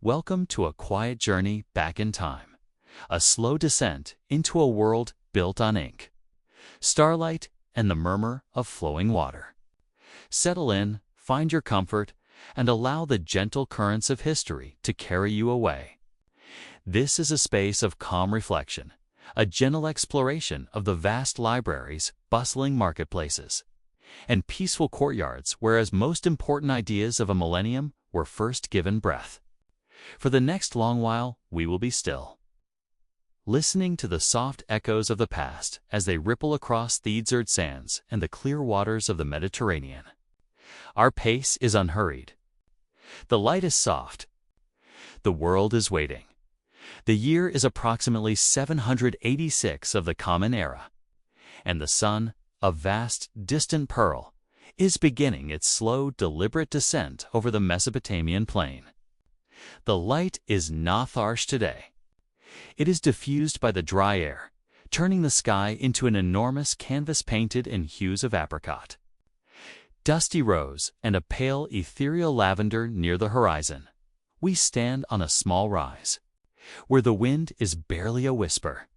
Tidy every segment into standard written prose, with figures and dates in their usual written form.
Welcome to a quiet journey back in time, a slow descent into a world built on ink, starlight, and the murmur of flowing water. Settle in, find your comfort, and allow the gentle currents of history to carry you away. This is a space of calm reflection, a gentle exploration of the vast libraries, bustling marketplaces, and peaceful courtyards where as most important ideas of a millennium were first given breath. For the next long while, we will be still, listening to the soft echoes of the past as they ripple across the desert sands and the clear waters of the Mediterranean. Our pace is unhurried. The light is soft. The world is waiting. The year is approximately 786 of the Common Era, and the sun, a vast, distant pearl, is beginning its slow, deliberate descent over the Mesopotamian plain. The light is not harsh today. It is diffused by the dry air, turning the sky into an enormous canvas painted in hues of apricot, dusty rose, and a pale, ethereal lavender near the horizon. We stand on a small rise, where the wind is barely a whisper.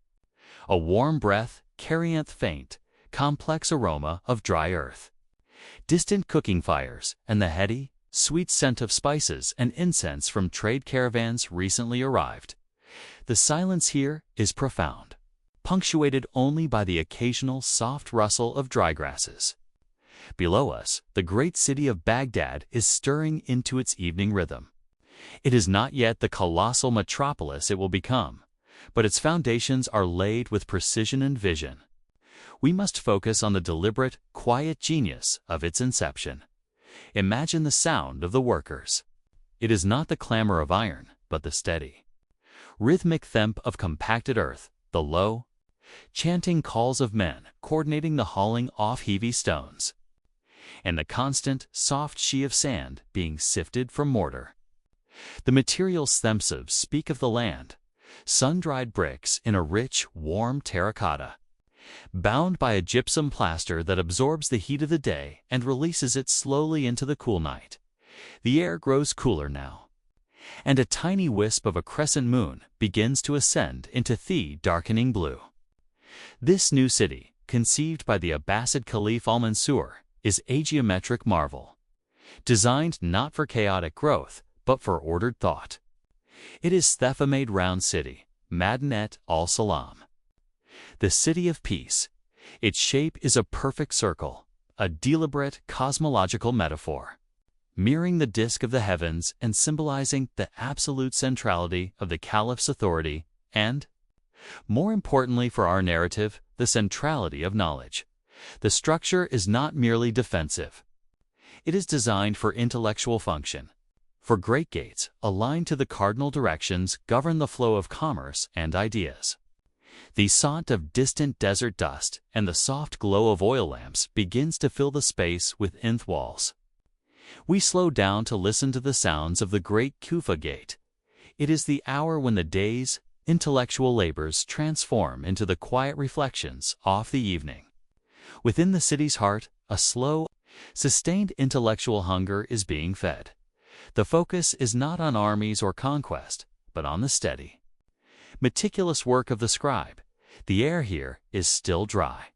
A warm breath carrieth faint, complex aroma of dry earth, distant cooking fires, and the heady, sweet scent of spices and incense from trade caravans recently arrived. The silence here is profound, punctuated only by the occasional soft rustle of dry grasses. Below us, the great city of Baghdad is stirring into its evening rhythm. It is not yet the colossal metropolis it will become, but its foundations are laid with precision and vision. We must focus on the deliberate, quiet genius of its inception. Imagine the sound of the workers. It is not the clamor of iron, but the steady, rhythmic thump of compacted earth, the low, chanting calls of men coordinating the hauling off heavy stones, and the constant, soft sheet of sand being sifted from mortar. The materials themselves speak of the land, sun-dried bricks in a rich, warm terracotta, bound by a gypsum plaster that absorbs the heat of the day and releases it slowly into the cool night. The air grows cooler now, and a tiny wisp of a crescent moon begins to ascend into the darkening blue. This new city, conceived by the Abbasid Caliph al-Mansur, is a geometric marvel, designed not for chaotic growth, but for ordered thought. It is the made round city, Madinat al-Salam, the city of peace. Its shape is a perfect circle, a deliberate cosmological metaphor, mirroring the disk of the heavens and symbolizing the absolute centrality of the caliph's authority and, more importantly for our narrative, the centrality of knowledge. The structure is not merely defensive. It is designed for intellectual function. For great gates, aligned to the cardinal directions, govern the flow of commerce and ideas. The sound of distant desert dust and the soft glow of oil lamps begins to fill the space within the walls. We slow down to listen to the sounds of the great Kufa gate. It is the hour when the day's intellectual labors transform into the quiet reflections of the evening. Within the city's heart, a slow, sustained intellectual hunger is being fed. The focus is not on armies or conquest, but on the steady, meticulous work of the scribe. The air here is still dry,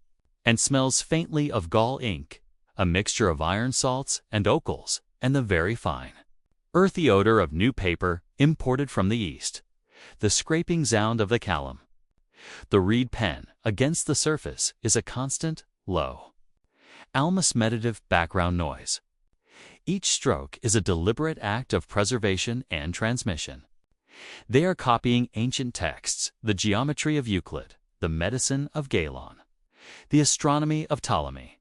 and smells faintly of gall ink, a mixture of iron salts and ochres, and the very fine, earthy odor of new paper imported from the east. The scraping sound of the calm, the reed pen, against the surface is a constant, low, almost meditative background noise. Each stroke is a deliberate act of preservation and transmission. They are copying ancient texts, the geometry of Euclid, the medicine of Galen, the astronomy of Ptolemy.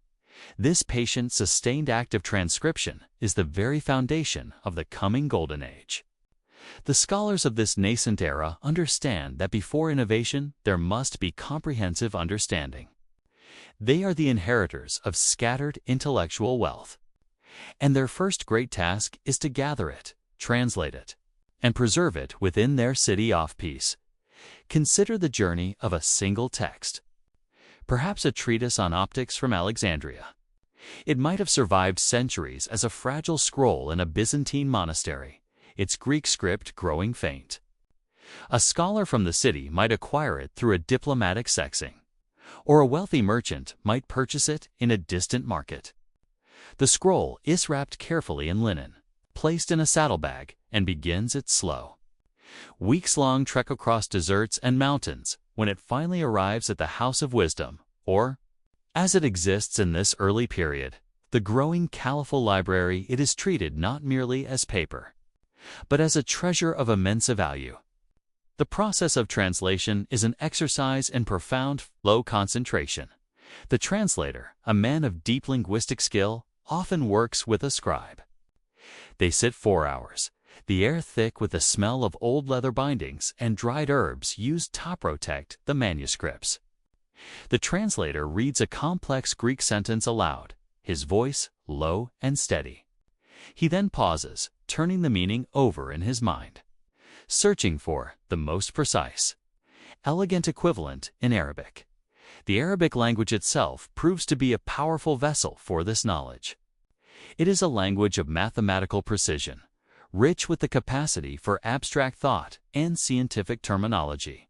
This patient, sustained act of transcription is the very foundation of the coming Golden Age. The scholars of this nascent era understand that before innovation, there must be comprehensive understanding. They are the inheritors of scattered intellectual wealth, and their first great task is to gather it, translate it, and preserve it within their city of peace. Consider the journey of a single text, perhaps a treatise on optics from Alexandria. It might have survived centuries as a fragile scroll in a Byzantine monastery. its Greek script growing faint. A scholar from the city might acquire it through a diplomatic sexing, or a wealthy merchant might purchase it in a distant market. The scroll is wrapped carefully in linen, placed in a saddlebag, and begins its slow, weeks-long trek across deserts and mountains when it finally arrives at the House of Wisdom, or, as it exists in this early period, the growing caliphal library. It is treated not merely as paper, but as a treasure of immense value. The process of translation is an exercise in profound flow concentration. The translator, a man of deep linguistic skill, often works with a scribe. They sit 4 hours, the air thick with the smell of old leather bindings and dried herbs used to protect the manuscripts. The translator reads a complex Greek sentence aloud, his voice low and steady. He then pauses, turning the meaning over in his mind, searching for the most precise, elegant equivalent in Arabic. The Arabic language itself proves to be a powerful vessel for this knowledge. It is a language of mathematical precision, rich with the capacity for abstract thought and scientific terminology.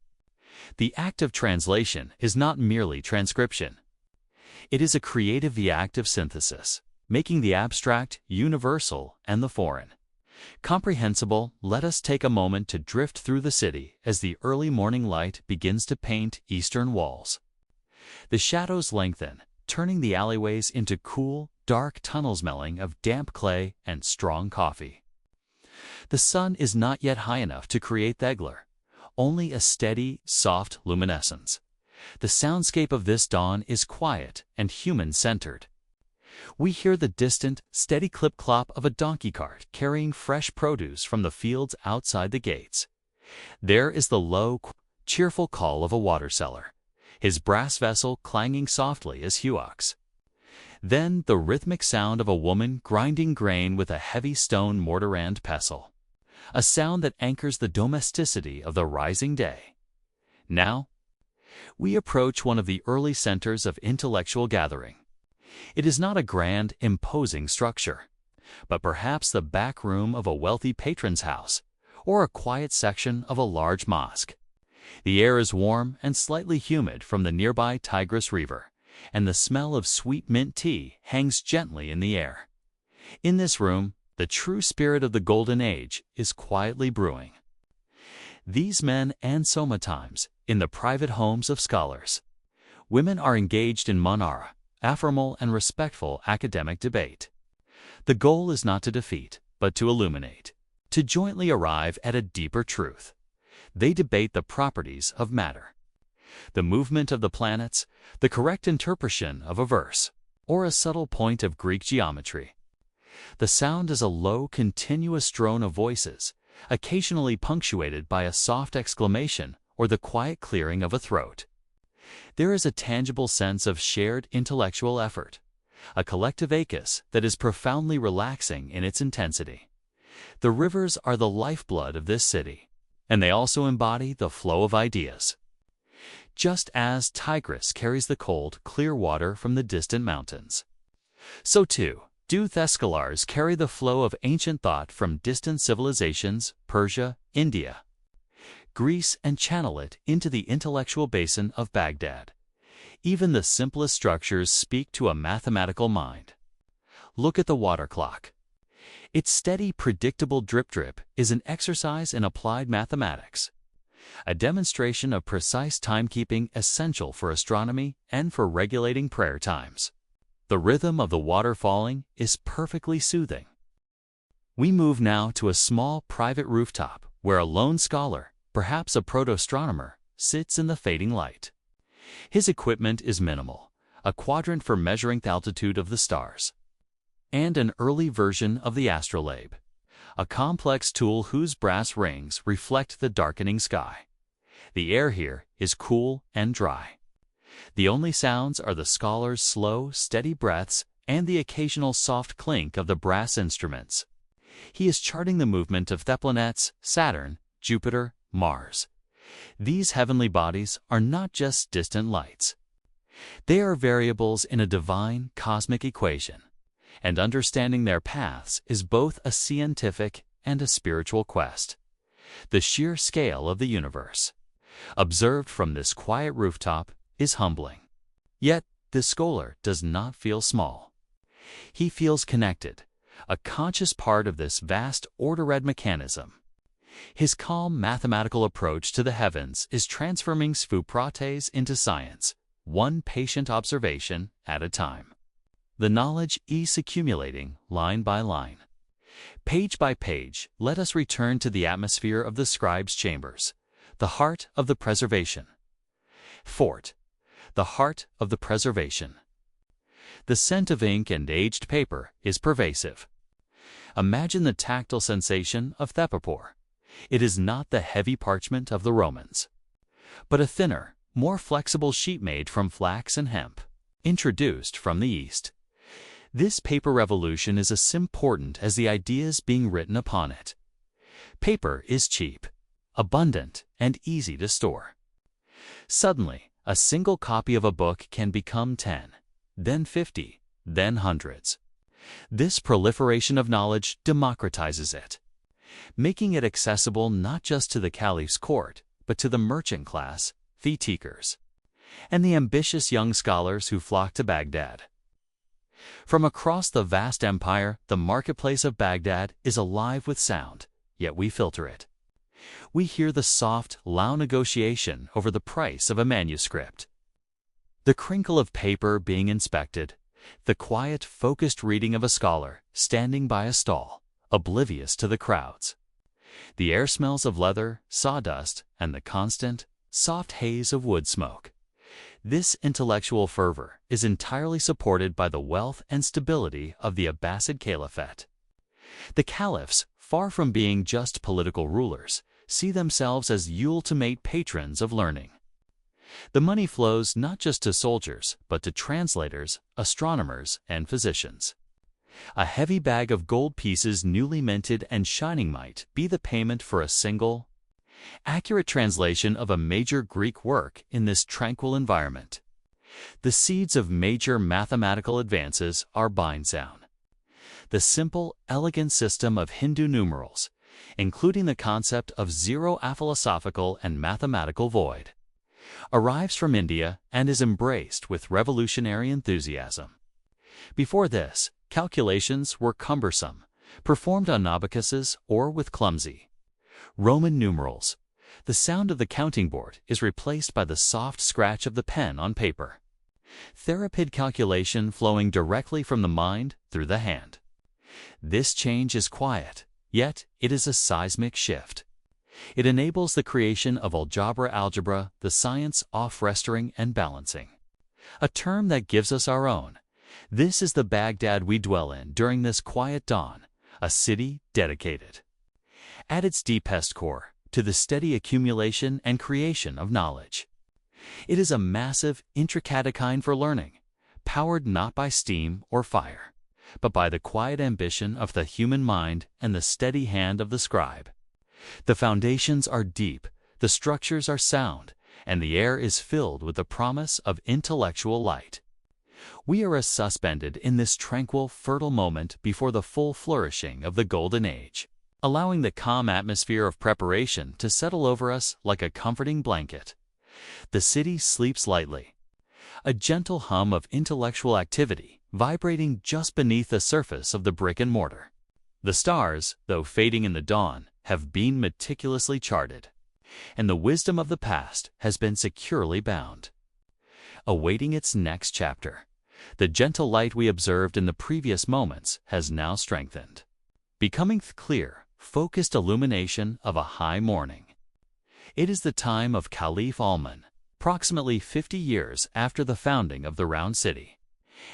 The act of translation is not merely transcription. It is a creative act of synthesis, making the abstract universal and the foreign comprehensible. Let us take a moment to drift through the city as the early morning light begins to paint eastern walls. The shadows lengthen, turning the alleyways into cool, dark tunnels smelling of damp clay and strong coffee. The sun is not yet high enough to create that glare, only a steady, soft luminescence. The soundscape of this dawn is quiet and human-centered. We hear the distant, steady clip-clop of a donkey cart carrying fresh produce from the fields outside the gates. There is the low, cheerful call of a water seller, his brass vessel clanging softly as he walks. Then the rhythmic sound of a woman grinding grain with a heavy stone mortar and pestle, a sound that anchors the domesticity of the rising day. Now, we approach one of the early centers of intellectual gathering. It is not a grand, imposing structure, but perhaps the back room of a wealthy patron's house, or a quiet section of a large mosque. The air is warm and slightly humid from the nearby Tigris River, and the smell of sweet mint tea hangs gently in the air. In this room, the true spirit of the Golden Age is quietly brewing. These men and sometimes, in the private homes of scholars, women are engaged in munara, formal and respectful academic debate. The goal is not to defeat, but to illuminate, to jointly arrive at a deeper truth. They debate the properties of matter, the movement of the planets, the correct interpretation of a verse, or a subtle point of Greek geometry. The sound is a low, continuous drone of voices, occasionally punctuated by a soft exclamation or the quiet clearing of a throat. There is a tangible sense of shared intellectual effort, a collective acus that is profoundly relaxing in its intensity. The rivers are the lifeblood of this city, and they also embody the flow of ideas. Just as Tigris carries the cold, clear water from the distant mountains, so too do the scholars carry the flow of ancient thought from distant civilizations, Persia, India, Greece, and channel it into the intellectual basin of Baghdad. Even the simplest structures speak to a mathematical mind. Look at the water clock. Its steady, predictable drip-drip is an exercise in applied mathematics, a demonstration of precise timekeeping essential for astronomy and for regulating prayer times. The rhythm of the water falling is perfectly soothing. We move now to a small private rooftop where a lone scholar, perhaps a proto-astronomer, sits in the fading light. His equipment is minimal, a quadrant for measuring the altitude of the stars, and an early version of the astrolabe, a complex tool whose brass rings reflect the darkening sky. The air here is cool and dry. The only sounds are the scholar's slow, steady breaths and the occasional soft clink of the brass instruments. He is charting the movement of the planets, Saturn, Jupiter, Mars. These heavenly bodies are not just distant lights. They are variables in a divine cosmic equation, and understanding their paths is both a scientific and a spiritual quest. The sheer scale of the universe, observed from this quiet rooftop, is humbling. Yet, the scholar does not feel small. He feels connected, a conscious part of this vast order-read mechanism. His calm mathematical approach to the heavens is transforming sphuprates into science, one patient observation at a time. The knowledge is accumulating line by line. Page by page, let us return to the atmosphere of the scribe's chambers, the heart of the preservation. Fort, the heart of the preservation. The scent of ink and aged paper is pervasive. Imagine the tactile sensation of thepapor. It is not the heavy parchment of the Romans, but a thinner, more flexible sheet made from flax and hemp, introduced from the East. This paper revolution is as important as the ideas being written upon it. Paper is cheap, abundant, and easy to store. Suddenly, a single copy of a book can become 10, then 50, then hundreds. This proliferation of knowledge democratizes it, making it accessible not just to the caliph's court, but to the merchant class, fee seekers, and the ambitious young scholars who flock to Baghdad. From across the vast empire, the marketplace of Baghdad is alive with sound, yet we filter it. We hear the soft, loud negotiation over the price of a manuscript, the crinkle of paper being inspected, the quiet, focused reading of a scholar standing by a stall, oblivious to the crowds. The air smells of leather, sawdust, and the constant, soft haze of wood smoke. This intellectual fervor is entirely supported by the wealth and stability of the Abbasid Caliphate. The caliphs, far from being just political rulers, see themselves as ultimate patrons of learning. The money flows not just to soldiers, but to translators, astronomers, and physicians. A heavy bag of gold pieces newly minted and shining might be the payment for a single, accurate translation of a major Greek work in this tranquil environment. The seeds of major mathematical advances are bind down. The simple, elegant system of Hindu numerals, including the concept of zero a philosophical and mathematical void, arrives from India and is embraced with revolutionary enthusiasm. Before this, calculations were cumbersome, performed on abacuses or with clumsy Roman numerals. The sound of the counting board is replaced by the soft scratch of the pen on paper. Therapid calculation flowing directly from the mind through the hand. This change is quiet, yet it is a seismic shift. It enables the creation of algebra, the science of restoring and balancing, a term that gives us our own. This is the Baghdad we dwell in during this quiet dawn, a city dedicated, at its deepest core, to the steady accumulation and creation of knowledge. It is a massive, intricate kind for learning, powered not by steam or fire, but by the quiet ambition of the human mind and the steady hand of the scribe. The foundations are deep, the structures are sound, and the air is filled with the promise of intellectual light. We are as suspended in this tranquil, fertile moment before the full flourishing of the Golden Age, allowing the calm atmosphere of preparation to settle over us like a comforting blanket. The city sleeps lightly, a gentle hum of intellectual activity vibrating just beneath the surface of the brick and mortar. The stars, though fading in the dawn, have been meticulously charted, and the wisdom of the past has been securely bound. Awaiting its next chapter, the gentle light we observed in the previous moments has now strengthened, becoming clear, focused illumination of a high morning. It is the time of Caliph Alman, approximately 50 years after the founding of the Round City,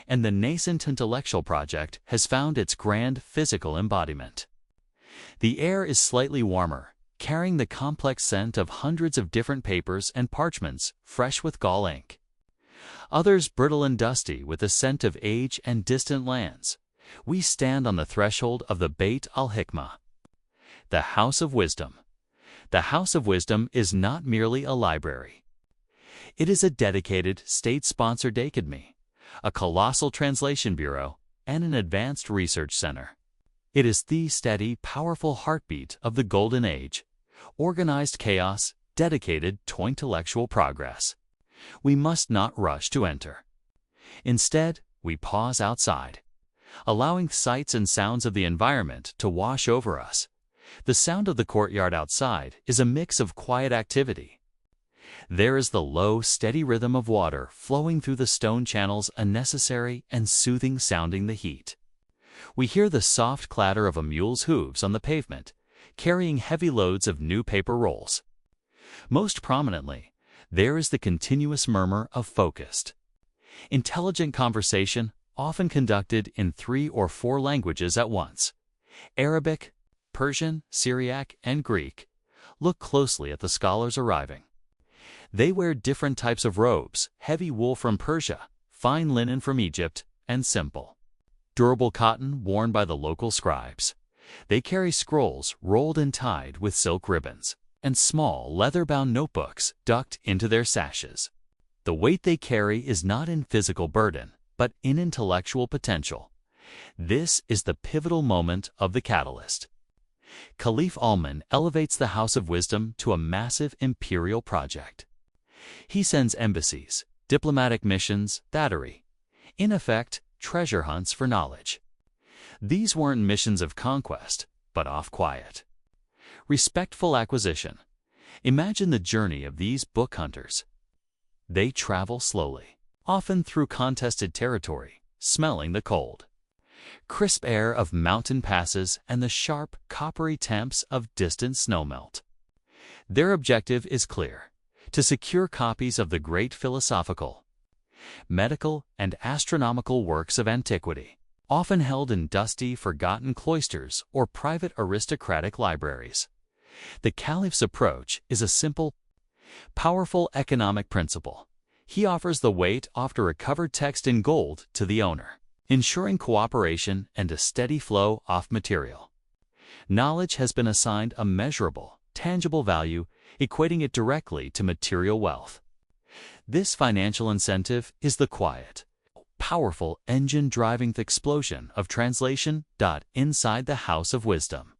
and the nascent intellectual project has found its grand physical embodiment. The air is slightly warmer, carrying the complex scent of hundreds of different papers and parchments fresh with gall ink. Others brittle and dusty with the scent of age and distant lands. We stand on the threshold of the Beit al-Hikmah, the House of Wisdom. The House of Wisdom is not merely a library. It is a dedicated, state-sponsored academy, a colossal translation bureau, and an advanced research center. It is the steady, powerful heartbeat of the Golden Age, organized chaos dedicated to intellectual progress. We must not rush to enter. Instead, we pause outside, allowing sights and sounds of the environment to wash over us. The sound of the courtyard outside is a mix of quiet activity. There is the low, steady rhythm of water flowing through the stone channels, a necessary and soothing sounding the heat. We hear the soft clatter of a mule's hooves on the pavement, carrying heavy loads of new paper rolls. Most prominently, there is the continuous murmur of focused, intelligent conversation, often conducted in 3 or 4 languages at once: Arabic, Persian, Syriac, and Greek. Look closely at the scholars arriving. They wear different types of robes: heavy wool from Persia, fine linen from Egypt, and simple, durable cotton worn by the local scribes. They carry scrolls rolled and tied with silk ribbons, and small leather-bound notebooks tucked into their sashes. The weight they carry is not in physical burden, but in intellectual potential. This is the pivotal moment of the catalyst. Caliph Alman elevates the House of Wisdom to a massive imperial project. He sends embassies, diplomatic missions, thatery, in effect, treasure hunts for knowledge. These weren't missions of conquest, but off-quiet, respectful acquisition. Imagine the journey of these book hunters. They travel slowly, often through contested territory, smelling the cold, crisp air of mountain passes and the sharp, coppery temps of distant snowmelt. Their objective is clear: to secure copies of the great philosophical, medical, and astronomical works of antiquity, often held in dusty, forgotten cloisters or private aristocratic libraries. The caliph's approach is a simple, powerful economic principle. He offers the weight of the recovered text in gold to the owner, ensuring cooperation and a steady flow of material. Knowledge has been assigned a measurable, tangible value, equating it directly to material wealth. This financial incentive is the quiet, powerful engine driving the explosion of translation. Inside the House of Wisdom,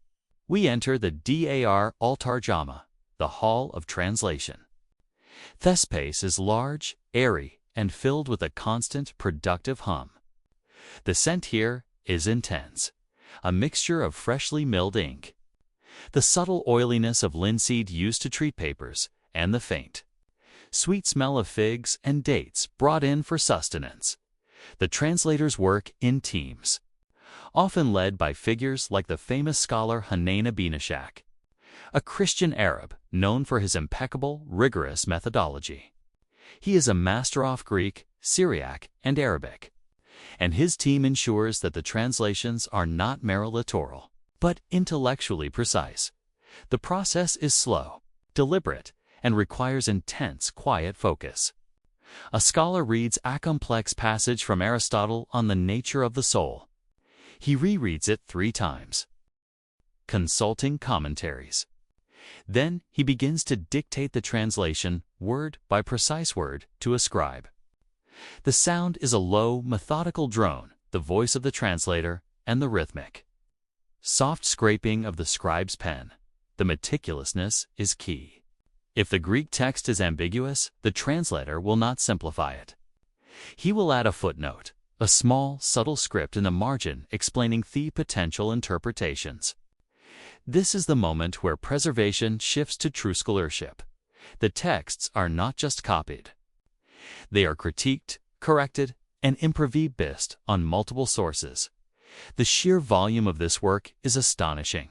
we enter the Dar al-Tarjama, the Hall of Translation. The space is large, airy, and filled with a constant, productive hum. The scent here is intense, a mixture of freshly milled ink, the subtle oiliness of linseed used to treat papers, and the faint, sweet smell of figs and dates brought in for sustenance. The translators work in teams, often led by figures like the famous scholar Hanina Binashak, a Christian Arab known for his impeccable, rigorous methodology. He is a master of Greek, Syriac, and Arabic, and his team ensures that the translations are not merely literal, but intellectually precise. The process is slow, deliberate, and requires intense, quiet focus. A scholar reads a complex passage from Aristotle on the nature of the soul. He rereads it 3 times, consulting commentaries. Then he begins to dictate the translation, word by precise word, to a scribe. The sound is a low, methodical drone, the voice of the translator, and the rhythmic, soft scraping of the scribe's pen. The meticulousness is key. If the Greek text is ambiguous, the translator will not simplify it. He will add a footnote, a small, subtle script in the margin explaining the potential interpretations. This is the moment where preservation shifts to true scholarship. The texts are not just copied. They are critiqued, corrected, and improved based on multiple sources. The sheer volume of this work is astonishing.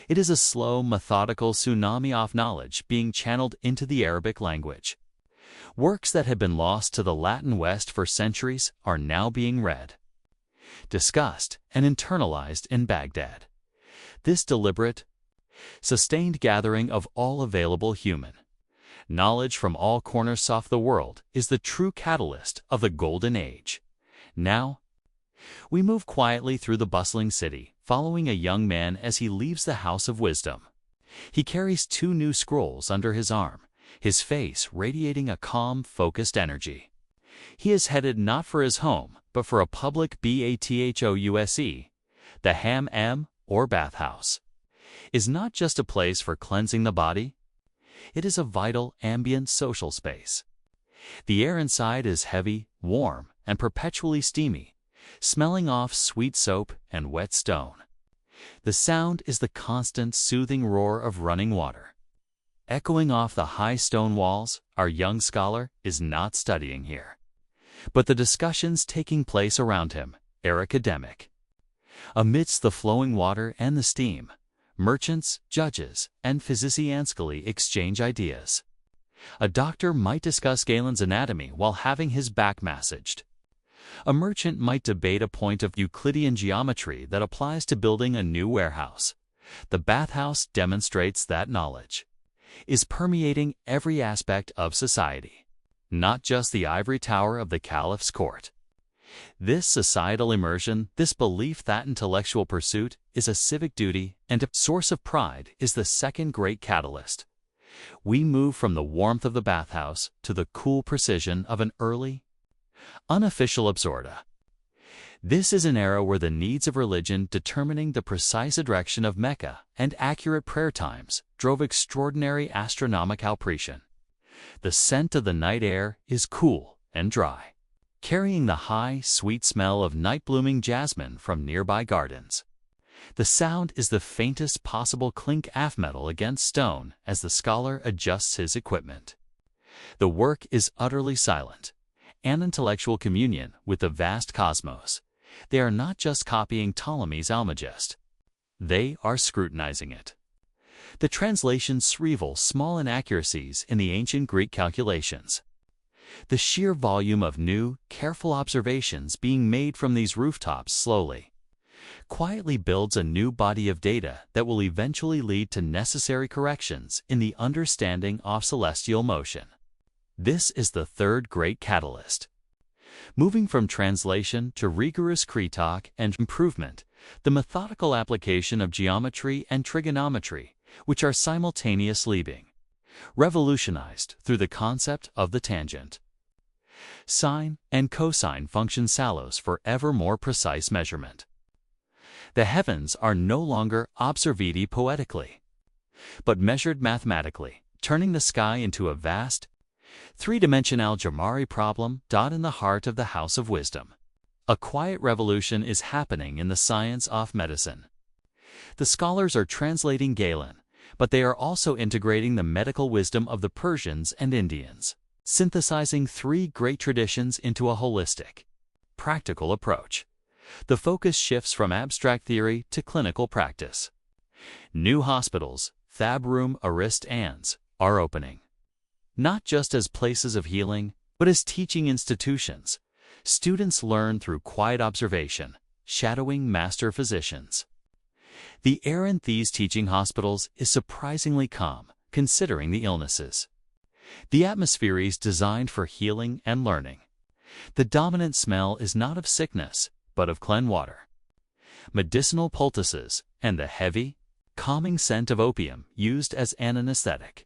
It is a slow, methodical tsunami of knowledge being channeled into the Arabic language. Works that had been lost to the Latin West for centuries are now being read, discussed, and internalized in Baghdad. This deliberate, sustained gathering of all available human knowledge from all corners of the world is the true catalyst of the Golden Age. Now, we move quietly through the bustling city, following a young man as he leaves the House of Wisdom. He carries 2 new scrolls under his arm, his face radiating a calm, focused energy. He is headed not for his home, but for a public BATHOUSE, The hammam, or bathhouse, is not just a place for cleansing the body. It is a vital, ambient social space. The air inside is heavy, warm, and perpetually steamy, smelling off sweet soap and wet stone. The sound is the constant, soothing roar of running water. Echoing off the high stone walls, our young scholar is not studying here, but the discussions taking place around him are academic. Amidst the flowing water and the steam, merchants, judges, and physicians exchange ideas. A doctor might discuss Galen's anatomy while having his back massaged. A merchant might debate a point of Euclidean geometry that applies to building a new warehouse. The bathhouse demonstrates that knowledge is permeating every aspect of society, not just the ivory tower of the caliph's court. This societal immersion, this belief that intellectual pursuit is a civic duty and a source of pride, is the second great catalyst. We move from the warmth of the bathhouse to the cool precision of an early, unofficial obscura. This is an era where the needs of religion determining the precise direction of Mecca and accurate prayer times drove extraordinary astronomical precision. The scent of the night air is cool and dry, carrying the high, sweet smell of night-blooming jasmine from nearby gardens. The sound is the faintest possible clink of metal against stone as the scholar adjusts his equipment. The work is utterly silent, an intellectual communion with the vast cosmos. They are not just copying Ptolemy's Almagest. They are scrutinizing it. The translations reveal small inaccuracies in the ancient Greek calculations. The sheer volume of new, careful observations being made from these rooftops slowly, quietly builds a new body of data that will eventually lead to necessary corrections in the understanding of celestial motion. This is the third great catalyst. Moving from translation to rigorous critique and improvement, the methodical application of geometry and trigonometry, which are simultaneously being revolutionized through the concept of the tangent. Sine and cosine function sallows for ever more precise measurement. The heavens are no longer observati poetically, but measured mathematically, turning the sky into a vast, three-dimensional geometry problem in the heart of the House of Wisdom. A quiet revolution is happening in the science of medicine. The scholars are translating Galen, but they are also integrating the medical wisdom of the Persians and Indians, synthesizing three great traditions into a holistic, practical approach. The focus shifts from abstract theory to clinical practice. New hospitals, Thabroom Arist Ands, are opening, not just as places of healing, but as teaching institutions. Students learn through quiet observation, shadowing master physicians. The air in these teaching hospitals is surprisingly calm, considering the illnesses. The atmosphere is designed for healing and learning. The dominant smell is not of sickness, but of clean water, medicinal poultices, and the heavy, calming scent of opium used as an anesthetic.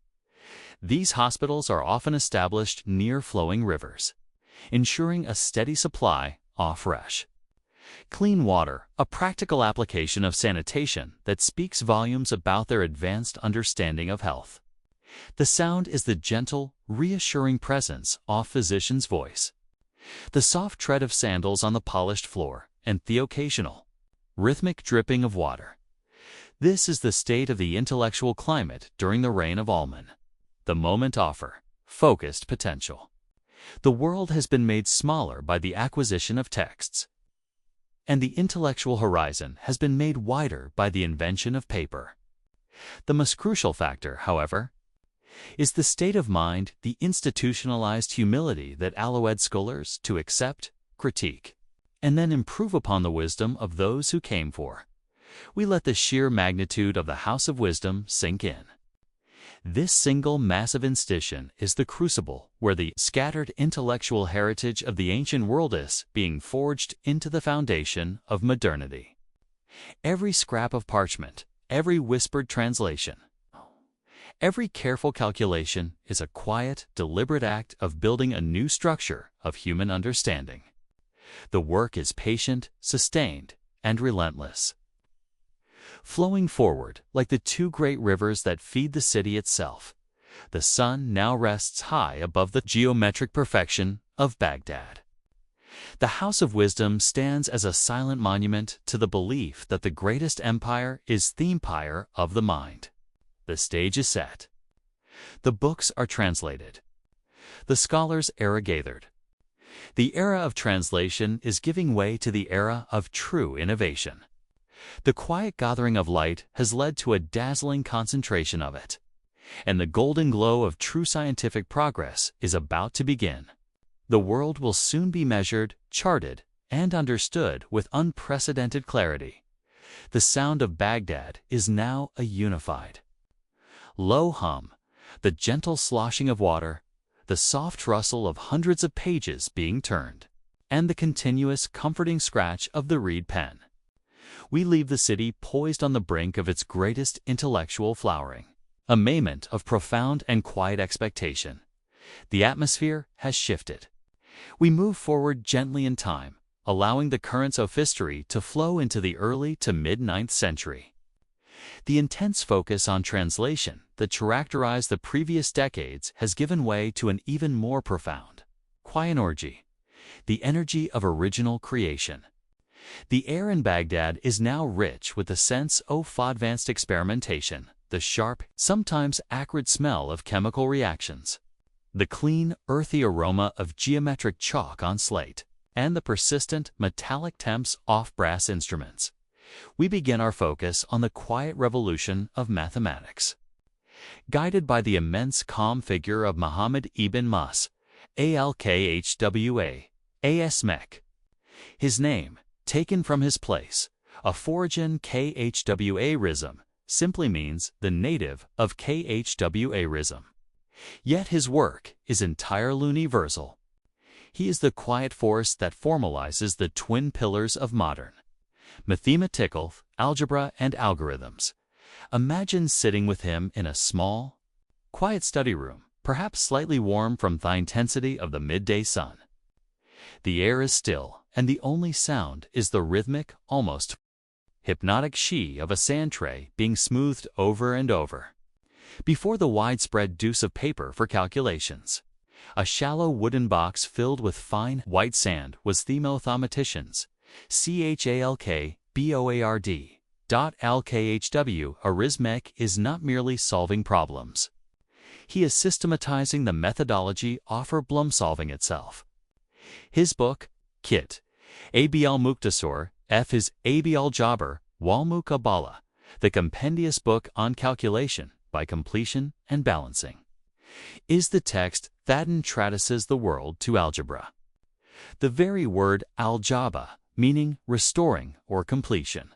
These hospitals are often established near flowing rivers, ensuring a steady supply of fresh, clean water, a practical application of sanitation that speaks volumes about their advanced understanding of health. The sound is the gentle, reassuring presence of physician's voice, the soft tread of sandals on the polished floor, and the occasional, rhythmic dripping of water. This is the state of the intellectual climate during the reign of Alman. The moment offer focused potential. The world has been made smaller by the acquisition of texts, and the intellectual horizon has been made wider by the invention of paper. The most crucial factor, however, is the state of mind, the institutionalized humility that allowed scholars to accept, critique, and then improve upon the wisdom of those who came for. We let the sheer magnitude of the House of Wisdom sink in. This single massive institution is the crucible where the scattered intellectual heritage of the ancient world is being forged into the foundation of modernity. Every scrap of parchment, every whispered translation, every careful calculation is a quiet, deliberate act of building a new structure of human understanding. The work is patient, sustained, and relentless. flowing forward like the two great rivers that feed the city itself. The sun now rests high above the geometric perfection of Baghdad. The House of Wisdom stands as a silent monument to the belief that the greatest empire is the empire of the mind. The stage is set. The books are translated. The scholars' era gathered. The era of translation is giving way to the era of true innovation. The quiet gathering of light has led to a dazzling concentration of it, and the golden glow of true scientific progress is about to begin. The world will soon be measured, charted, and understood with unprecedented clarity. The sound of Baghdad is now a unified low hum, the gentle sloshing of water, the soft rustle of hundreds of pages being turned, and the continuous comforting scratch of the reed pen. We leave the city poised on the brink of its greatest intellectual flowering, a moment of profound and quiet expectation. The atmosphere has shifted. We move forward gently in time, allowing the currents of history to flow into the early to mid-9th century. The intense focus on translation that characterized the previous decades has given way to an even more profound quienorgy, the energy of original creation. The air in Baghdad is now rich with the sense of advanced experimentation, the sharp, sometimes acrid smell of chemical reactions, the clean, earthy aroma of geometric chalk on slate, and the persistent, metallic temps off brass instruments. We begin our focus on the quiet revolution of mathematics. Guided by the immense calm figure of Muhammad ibn Mus, al-Khwa, as-Mek. His name, taken from his place, a foreign Khwa-rism, simply means the native of Khwa-rism. Yet his work is entirely universal. He is the quiet force that formalizes the twin pillars of modern mathematical, algebra, and algorithms. Imagine sitting with him in a small, quiet study room, perhaps slightly warm from the intensity of the midday sun. The air is still, and the only sound is the rhythmic, almost hypnotic shee of a sand tray being smoothed over and over. Before the widespread deuce of paper for calculations, a shallow wooden box filled with fine white sand was the mathematician's chalkboard. Al-Khwa Arizmek is not merely solving problems. He is systematizing the methodology of problem solving itself. His book, Kit, Ab al-Muqtasor, F is Ab al-Jabr, wal Muqabala, the compendious book on calculation by completion and balancing, is the text that introduces the world to algebra. The very word al-Jaba, meaning restoring or completion,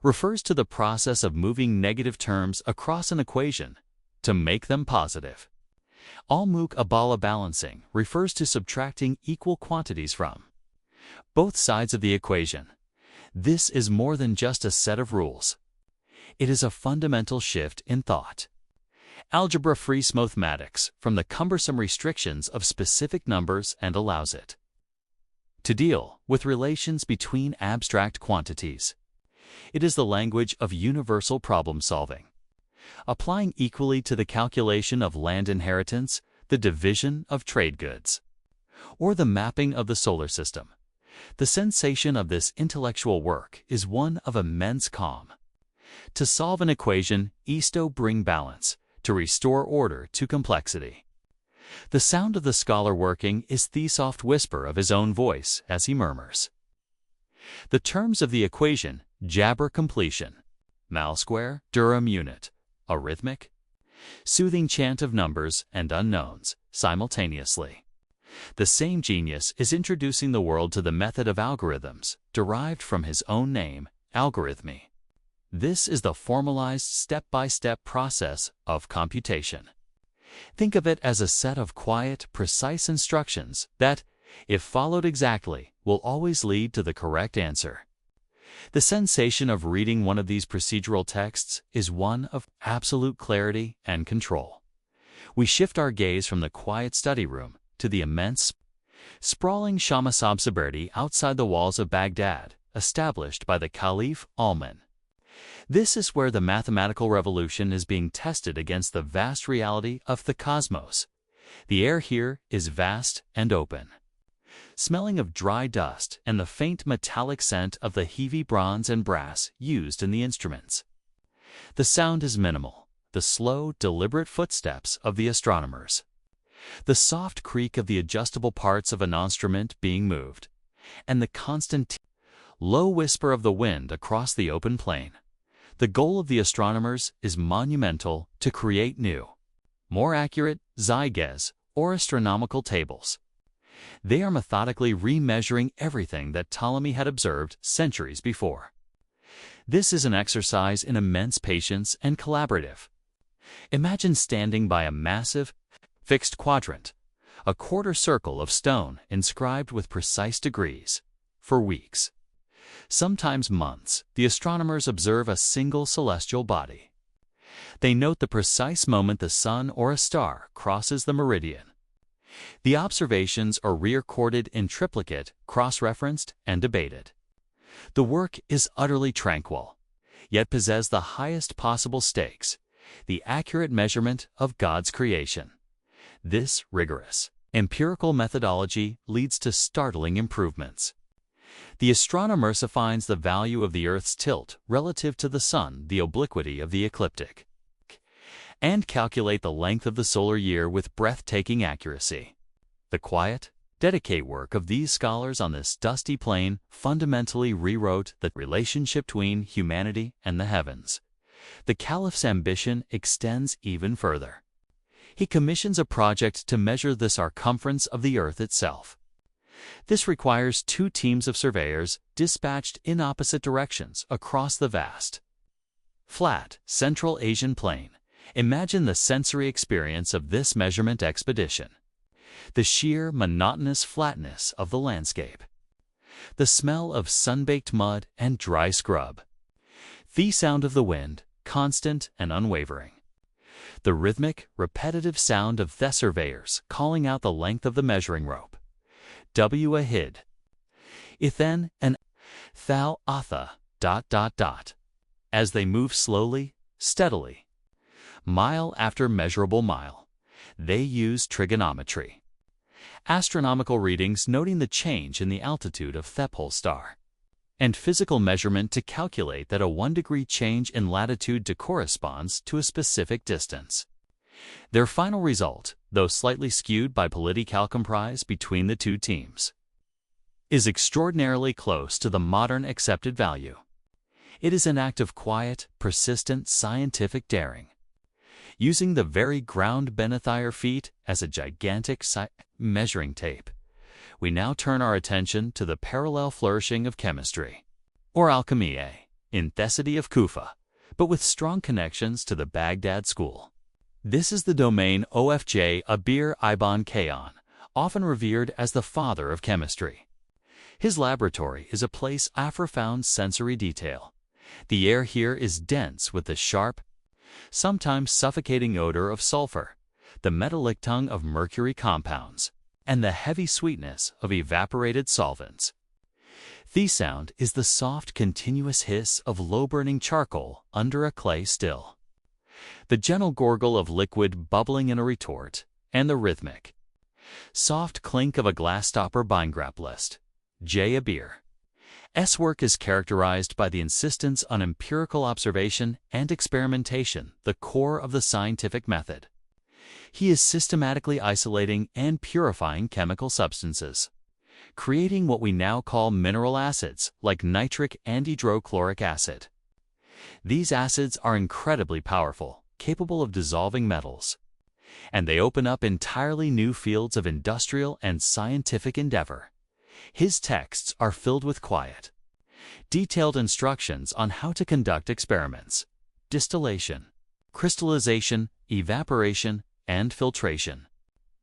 refers to the process of moving negative terms across an equation to make them positive. Al-Muqabala balancing refers to subtracting equal quantities from both sides of the equation. This is more than just a set of rules. It is a fundamental shift in thought. Algebra frees mathematics from the cumbersome restrictions of specific numbers and allows it to deal with relations between abstract quantities. It is the language of universal problem solving, applying equally to the calculation of land inheritance, the division of trade goods, or the mapping of the solar system. The sensation of this intellectual work is one of immense calm. To solve an equation is to bring balance, to restore order to complexity. The sound of the scholar working is the soft whisper of his own voice as he murmurs the terms of the equation: Jabr completion, mal square, Durham unit, arithmetic, soothing chant of numbers and unknowns simultaneously. The same genius is introducing the world to the method of algorithms, derived from his own name, algorithmy. This is the formalized step-by-step process of computation. Think of it as a set of quiet, precise instructions that, if followed exactly, will always lead to the correct answer. The sensation of reading one of these procedural texts is one of absolute clarity and control. We shift our gaze from the quiet study room to the immense, sprawling Shamasab Saberdi outside the walls of Baghdad, established by the Caliph Alman. This is where the mathematical revolution is being tested against the vast reality of the cosmos. The air here is vast and open, smelling of dry dust and the faint metallic scent of the heavy bronze and brass used in the instruments. The sound is minimal, the slow, deliberate footsteps of the astronomers, the soft creak of the adjustable parts of an instrument being moved, and the constant low whisper of the wind across the open plain. The goal of the astronomers is monumental: to create new, more accurate zeitgests or astronomical tables. They are methodically remeasuring everything that Ptolemy had observed centuries before. This is an exercise in immense patience and collaborative. Imagine standing by a massive, fixed quadrant, a quarter circle of stone inscribed with precise degrees. For weeks, sometimes months, the astronomers observe a single celestial body. They note the precise moment the sun or a star crosses the meridian. The observations are re-recorded in triplicate, cross-referenced, and debated. The work is utterly tranquil, yet possesses the highest possible stakes: the accurate measurement of God's creation. This rigorous, empirical methodology leads to startling improvements. The astronomer finds the value of the Earth's tilt relative to the Sun, the obliquity of the ecliptic, and calculate the length of the solar year with breathtaking accuracy. The quiet, dedicated work of these scholars on this dusty plain fundamentally rewrote the relationship between humanity and the heavens. The Caliph's ambition extends even further. He commissions a project to measure the circumference of the Earth itself. This requires 2 teams of surveyors dispatched in opposite directions across the vast, flat Central Asian plain. Imagine the sensory experience of this measurement expedition: the sheer, monotonous flatness of the landscape, the smell of sun-baked mud and dry scrub, the sound of the wind, constant and unwavering, the rhythmic, repetitive sound of the surveyors calling out the length of the measuring rope. Wahid, Ithen, and Thal Atha, ... As they move slowly, steadily, mile after measurable mile, they use trigonometry, astronomical readings noting the change in the altitude of the pole star, and physical measurement to calculate that a 1-degree change in latitude corresponds to a specific distance. Their final result, though slightly skewed by political compromise between the 2 teams, is extraordinarily close to the modern accepted value. It is an act of quiet, persistent scientific daring. Using the very ground beneath our feet as a gigantic measuring tape, we now turn our attention to the parallel flourishing of chemistry, or alchemy, in the city of Kufa, but with strong connections to the Baghdad school. This is the domain of Abir Ibn Khayyam, often revered as the father of chemistry. His laboratory is a place of profound sensory detail. The air here is dense with the sharp, sometimes suffocating odor of sulfur, the metallic tongue of mercury compounds, and the heavy sweetness of evaporated solvents. The sound is the soft, continuous hiss of low-burning charcoal under a clay still, the gentle gurgle of liquid bubbling in a retort, and the rhythmic, soft clink of a glass stopper bingraplist. Abir's work is characterized by the insistence on empirical observation and experimentation, the core of the scientific method. He is systematically isolating and purifying chemical substances, creating what we now call mineral acids like nitric and hydrochloric acid. These acids are incredibly powerful, capable of dissolving metals, and they open up entirely new fields of industrial and scientific endeavor. His texts are filled with quiet, detailed instructions on how to conduct experiments: distillation, crystallization, evaporation, and filtration.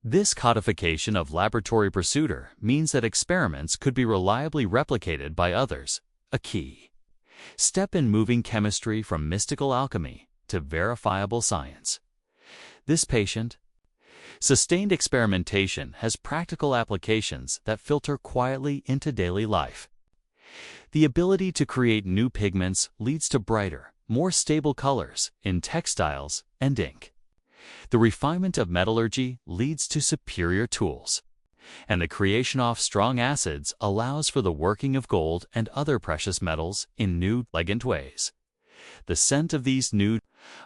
This codification of laboratory procedure means that experiments could be reliably replicated by others, a key step in moving chemistry from mystical alchemy to verifiable science. This patient, sustained experimentation has practical applications that filter quietly into daily life. The ability to create new pigments leads to brighter, more stable colors in textiles and ink. The refinement of metallurgy leads to superior tools, and the creation of strong acids allows for the working of gold and other precious metals in new, elegant ways. The scent of these new,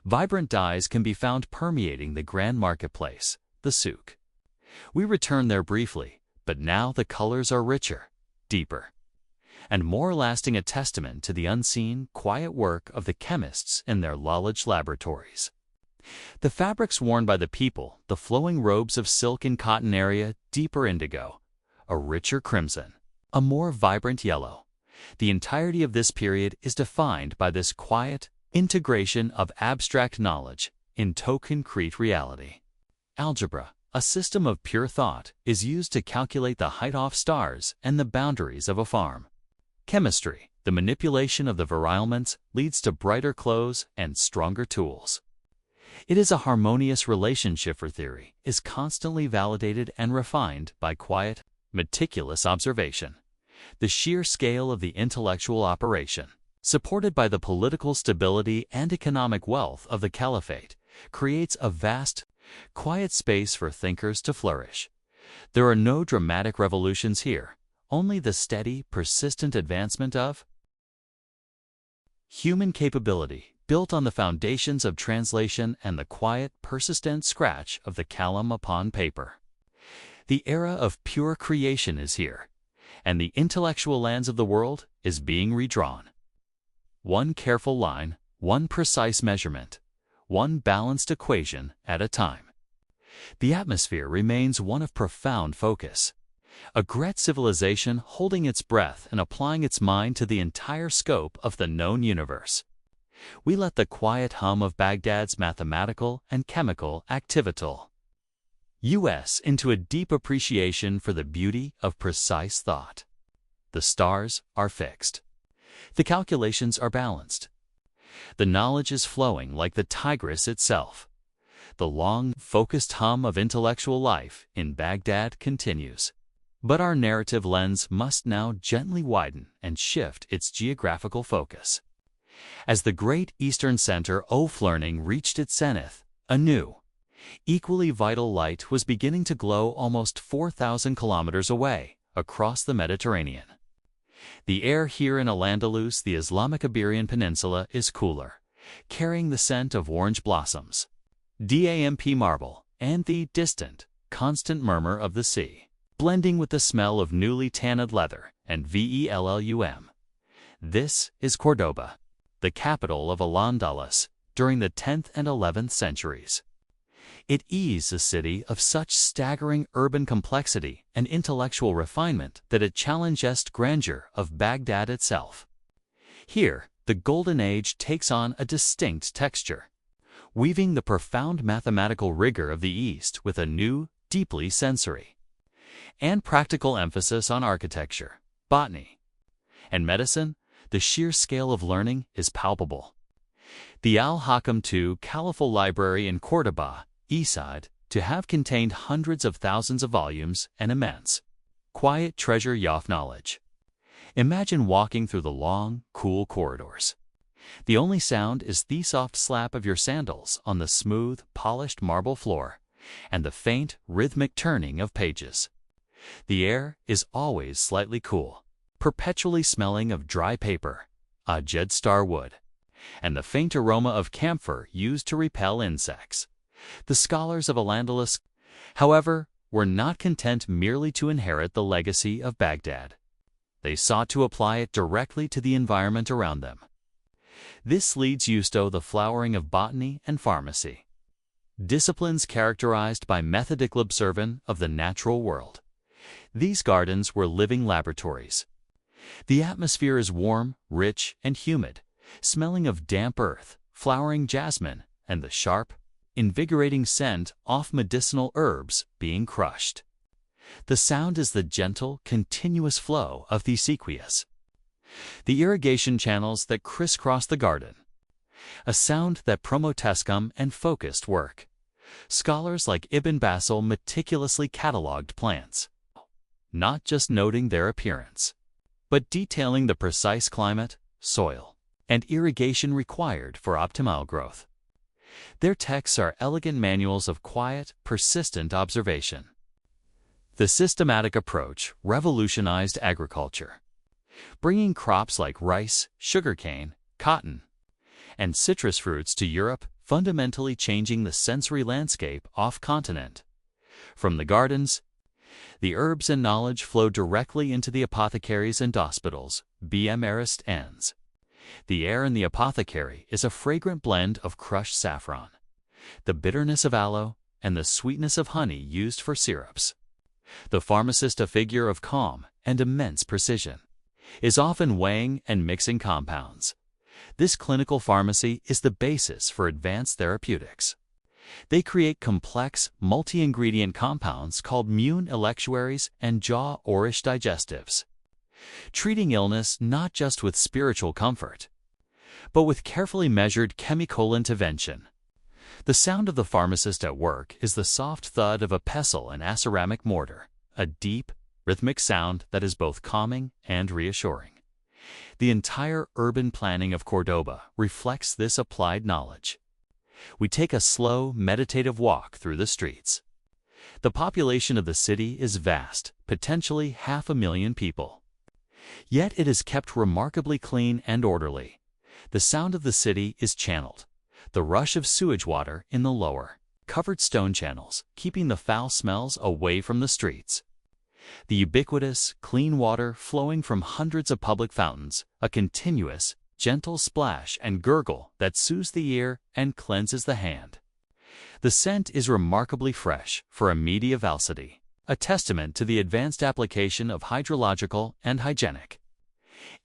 vibrant dyes can be found permeating the grand marketplace, the souk. We return there briefly, but now the colors are richer, deeper, and more lasting, a testament to the unseen, quiet work of the chemists in their knowledge laboratories. The fabrics worn by the people, the flowing robes of silk and cotton area, deeper indigo, a richer crimson, a more vibrant yellow. The entirety of this period is defined by this quiet integration of abstract knowledge into concrete reality. Algebra, a system of pure thought, is used to calculate the height of stars and the boundaries of a farm. Chemistry, the manipulation of the environment, leads to brighter clothes and stronger tools. It is a harmonious relationship for theory, is constantly validated and refined by quiet, meticulous observation. The sheer scale of the intellectual operation, supported by the political stability and economic wealth of the caliphate, creates a vast, quiet space for thinkers to flourish. There are no dramatic revolutions here, only the steady, persistent advancement of human capability, built on the foundations of translation and the quiet, persistent scratch of the kalam upon paper. The era of pure creation is here, and the intellectual lands of the world is being redrawn. One careful line, one precise measurement, one balanced equation at a time. The atmosphere remains one of profound focus. A great civilization holding its breath and applying its mind to the entire scope of the known universe. We let the quiet hum of Baghdad's mathematical and chemical activity us into a deep appreciation for the beauty of precise thought. The stars are fixed. The calculations are balanced. The knowledge is flowing like the Tigris itself. The long, focused hum of intellectual life in Baghdad continues. But our narrative lens must now gently widen and shift its geographical focus. As the great Eastern center of learning reached its zenith, a new, equally vital light was beginning to glow almost 4,000 kilometers away, across the Mediterranean. The air here in Al-Andalus, the Islamic Iberian Peninsula, is cooler, carrying the scent of orange blossoms, damp marble, and the distant, constant murmur of the sea, blending with the smell of newly tanned leather and vellum. This is Cordoba, the capital of Al-Andalus during the 10th and 11th centuries. It is a city of such staggering urban complexity and intellectual refinement that it challenges grandeur of Baghdad itself. Here, the Golden Age takes on a distinct texture, weaving the profound mathematical rigor of the East with a new, deeply sensory and practical emphasis on architecture, botany, and medicine. The sheer scale of learning is palpable. The al-Haytham II Caliphal Library in Cordoba is said to have contained hundreds of thousands of volumes and immense, quiet treasure of knowledge. Imagine walking through the long, cool corridors. The only sound is the soft slap of your sandals on the smooth, polished marble floor and the faint, rhythmic turning of pages. The air is always slightly cool, perpetually smelling of dry paper, jed-star wood, and the faint aroma of camphor used to repel insects. The scholars of Al-Andalus, however, were not content merely to inherit the legacy of Baghdad. They sought to apply it directly to the environment around them. This leads to the flowering of botany and pharmacy, disciplines characterized by methodical observation of the natural world. These gardens were living laboratories. The atmosphere is warm, rich, and humid, smelling of damp earth, flowering jasmine, and the sharp, invigorating scent of medicinal herbs being crushed. The sound is the gentle, continuous flow of the sequoias, the irrigation channels that crisscross the garden. A sound that promotescum and focused work. Scholars like Ibn Basil meticulously catalogued plants, not just noting their appearance, but detailing the precise climate, soil, and irrigation required for optimal growth. Their texts are elegant manuals of quiet, persistent observation. The systematic approach revolutionized agriculture, bringing crops like rice, sugarcane, cotton, and citrus fruits to Europe, fundamentally changing the sensory landscape off-continent. From the gardens, the herbs and knowledge flow directly into the apothecaries and hospitals, Arist ends. The air in the apothecary is a fragrant blend of crushed saffron, the bitterness of aloe, and the sweetness of honey used for syrups. The pharmacist, a figure of calm and immense precision, is often weighing and mixing compounds. This clinical pharmacy is the basis for advanced therapeutics. They create complex, multi-ingredient compounds called mune electuaries and jaw-orish digestives, treating illness not just with spiritual comfort, but with carefully measured chemical intervention. The sound of the pharmacist at work is the soft thud of a pestle and a ceramic mortar, a deep, rhythmic sound that is both calming and reassuring. The entire urban planning of Cordoba reflects this applied knowledge. We take a slow, meditative walk through the streets. The population of the city is vast, potentially 500,000 people. Yet it is kept remarkably clean and orderly. The sound of the city is channeled, the rush of sewage water in the lower, covered stone channels, keeping the foul smells away from the streets. The ubiquitous, clean water flowing from hundreds of public fountains, a continuous, gentle splash and gurgle that soothes the ear and cleanses the hand. The scent is remarkably fresh for a medieval city, a testament to the advanced application of hydrological and hygienic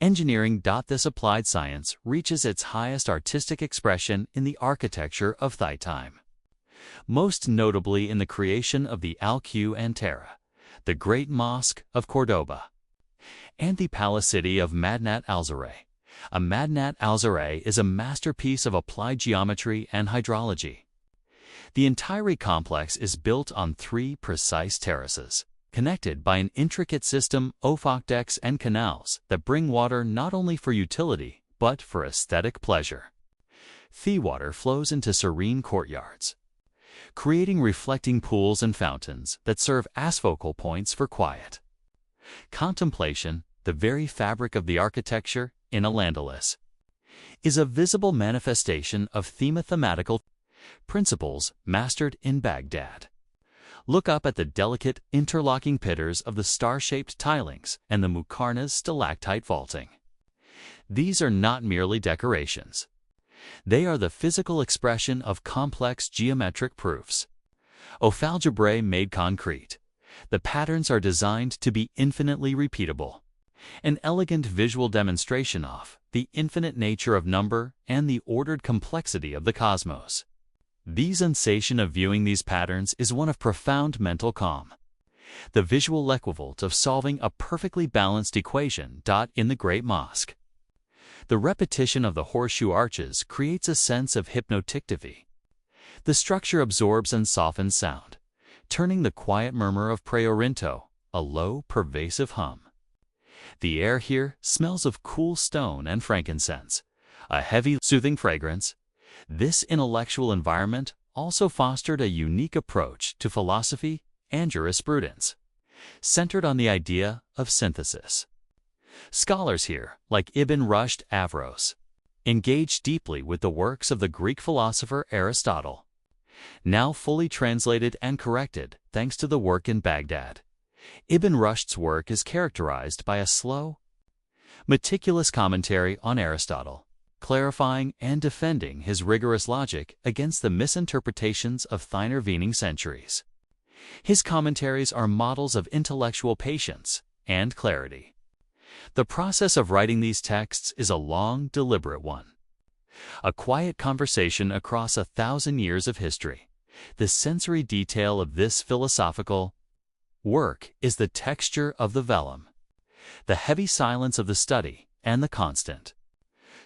engineering. This applied science reaches its highest artistic expression in the architecture of Al-Haytham, most notably in the creation of the al-Qantara, the Great Mosque of Cordoba, and the Palace City of Madinat al-Zaray. A Madinat al-Zaray is a masterpiece of applied geometry and hydrology. The entire complex is built on 3 precise terraces, connected by an intricate system of aqueducts and canals that bring water not only for utility, but for aesthetic pleasure. The water flows into serene courtyards, creating reflecting pools and fountains that serve as focal points for quiet contemplation. The very fabric of the architecture in Al-Andalus is a visible manifestation of thematical principles mastered in Baghdad. Look up at the delicate interlocking pillars of the star-shaped tilings and the Muqarnas stalactite vaulting. These are not merely decorations. They are the physical expression of complex geometric proofs of algebra made concrete. The patterns are designed to be infinitely repeatable, an elegant visual demonstration of the infinite nature of number and the ordered complexity of the cosmos. The sensation of viewing these patterns is one of profound mental calm, the visual equivalent of solving a perfectly balanced equation. In the Great Mosque, the repetition of the horseshoe arches creates a sense of hypnoticity. The structure absorbs and softens sound, turning the quiet murmur of Preorinto a low, pervasive hum. The air here smells of cool stone and frankincense, a heavy, soothing fragrance. This intellectual environment also fostered a unique approach to philosophy and jurisprudence, centered on the idea of synthesis. Scholars here, like Ibn Rushd Avros, engaged deeply with the works of the Greek philosopher Aristotle, now fully translated and corrected thanks to the work in Baghdad. Ibn Rushd's work is characterized by a slow, meticulous commentary on Aristotle, clarifying and defending his rigorous logic against the misinterpretations of intervening centuries. His commentaries are models of intellectual patience and clarity. The process of writing these texts is a long, deliberate one, a quiet conversation across 1,000 years of history. The sensory detail of this philosophical work is the texture of the vellum, the heavy silence of the study, and the constant,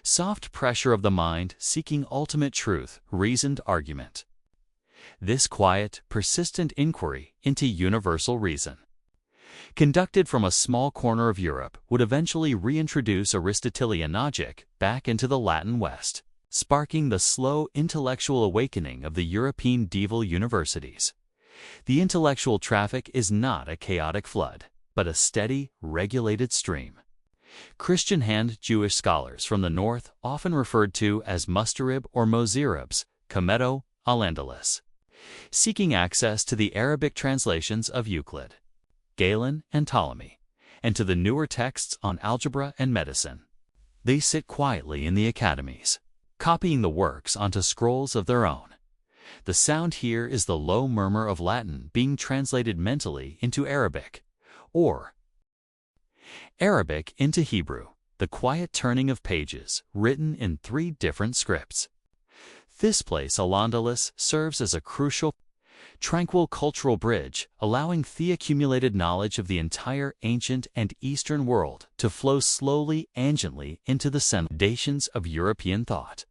soft pressure of the mind seeking ultimate truth, reasoned argument. This quiet, persistent inquiry into universal reason conducted from a small corner of Europe, would eventually reintroduce Aristotelian logic back into the Latin West, sparking the slow intellectual awakening of the European medieval universities. The intellectual traffic is not a chaotic flood, but a steady, regulated stream. Christian and Jewish scholars from the north, often referred to as Mustarib or Mozarabs, Cometo, al-Andalus, seeking access to the Arabic translations of Euclid, Galen, and Ptolemy, and to the newer texts on algebra and medicine. They sit quietly in the academies, copying the works onto scrolls of their own. The sound here is the low murmur of Latin being translated mentally into Arabic, or Arabic into Hebrew, the quiet turning of pages written in 3 different scripts. This place, al-Andalus, serves as a crucial, tranquil cultural bridge, allowing the accumulated knowledge of the entire ancient and Eastern world to flow slowly and gently into the foundations of European thought.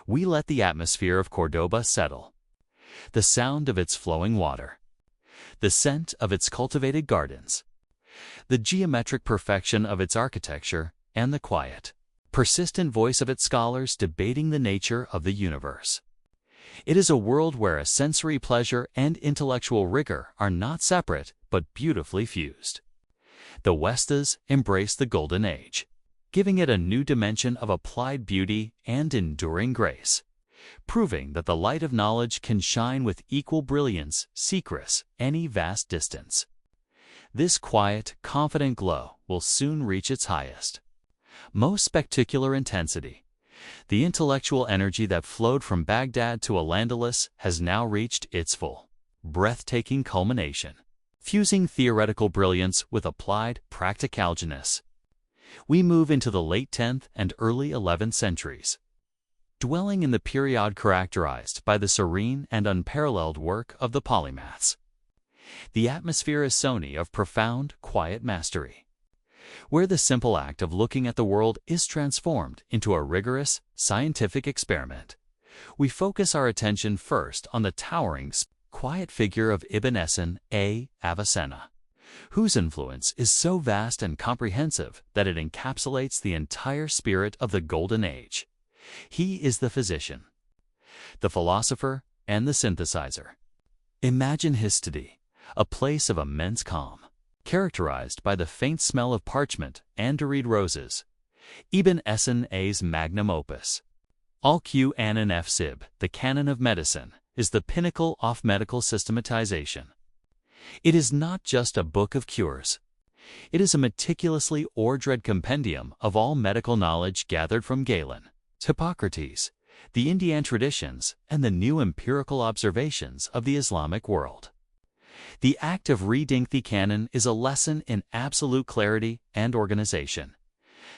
We let the atmosphere of Cordoba settle. The sound of its flowing water, the scent of its cultivated gardens, the geometric perfection of its architecture, and the quiet, persistent voice of its scholars debating the nature of the universe. It is a world where a sensory pleasure and intellectual rigor are not separate but beautifully fused. The Westas embrace the Golden Age, giving it a new dimension of applied beauty and enduring grace, proving that the light of knowledge can shine with equal brilliance across any vast distance. This quiet, confident glow will soon reach its highest, most spectacular intensity. The intellectual energy that flowed from Baghdad to al-Andalus has now reached its full, breathtaking culmination, fusing theoretical brilliance with applied practicalness. We move into the late 10th and early 11th centuries, dwelling in the period characterized by the serene and unparalleled work of the polymaths. The atmosphere is sony of profound, quiet mastery, where the simple act of looking at the world is transformed into a rigorous, scientific experiment. We focus our attention first on the towering, quiet figure of Ibn Avicenna, whose influence is so vast and comprehensive that it encapsulates the entire spirit of the Golden Age. He is the physician, the philosopher, and the synthesizer. Imagine his study, a place of immense calm, characterized by the faint smell of parchment and to read roses. Ibn Sina's magnum opus, Al-Quran Sib, the Canon of Medicine, is the pinnacle of medical systematization. It is not just a book of cures. It is a meticulously ordered compendium of all medical knowledge gathered from Galen, Hippocrates, the Indian traditions, and the new empirical observations of the Islamic world. The act of reading the canon is a lesson in absolute clarity and organization.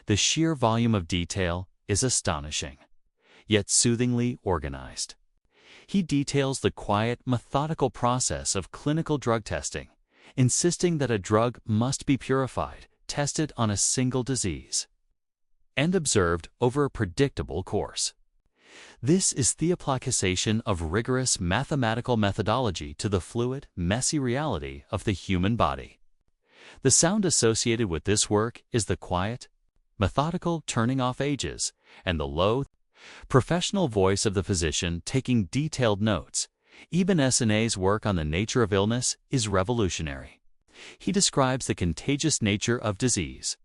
The sheer volume of detail is astonishing, yet soothingly organized. He details the quiet, methodical process of clinical drug testing, insisting that a drug must be purified, tested on a single disease, and observed over a predictable course. This is the application of rigorous mathematical methodology to the fluid, messy reality of the human body. The sound associated with this work is the quiet, methodical turning off ages, and the low, professional voice of the physician taking detailed notes. Ibn Sina's work on the nature of illness is revolutionary. He describes the contagious nature of disease,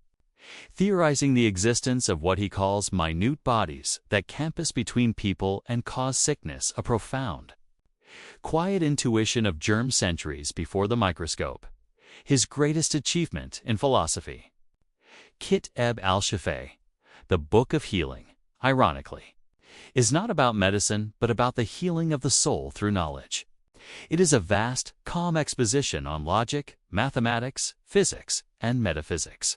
theorizing the existence of what he calls minute bodies that campus between people and cause sickness, a profound, quiet intuition of germ centuries before the microscope. His greatest achievement in philosophy. Kitab al-Shifa, the Book of Healing, ironically, is not about medicine but about the healing of the soul through knowledge. It is a vast, calm exposition on logic, mathematics, physics, and metaphysics.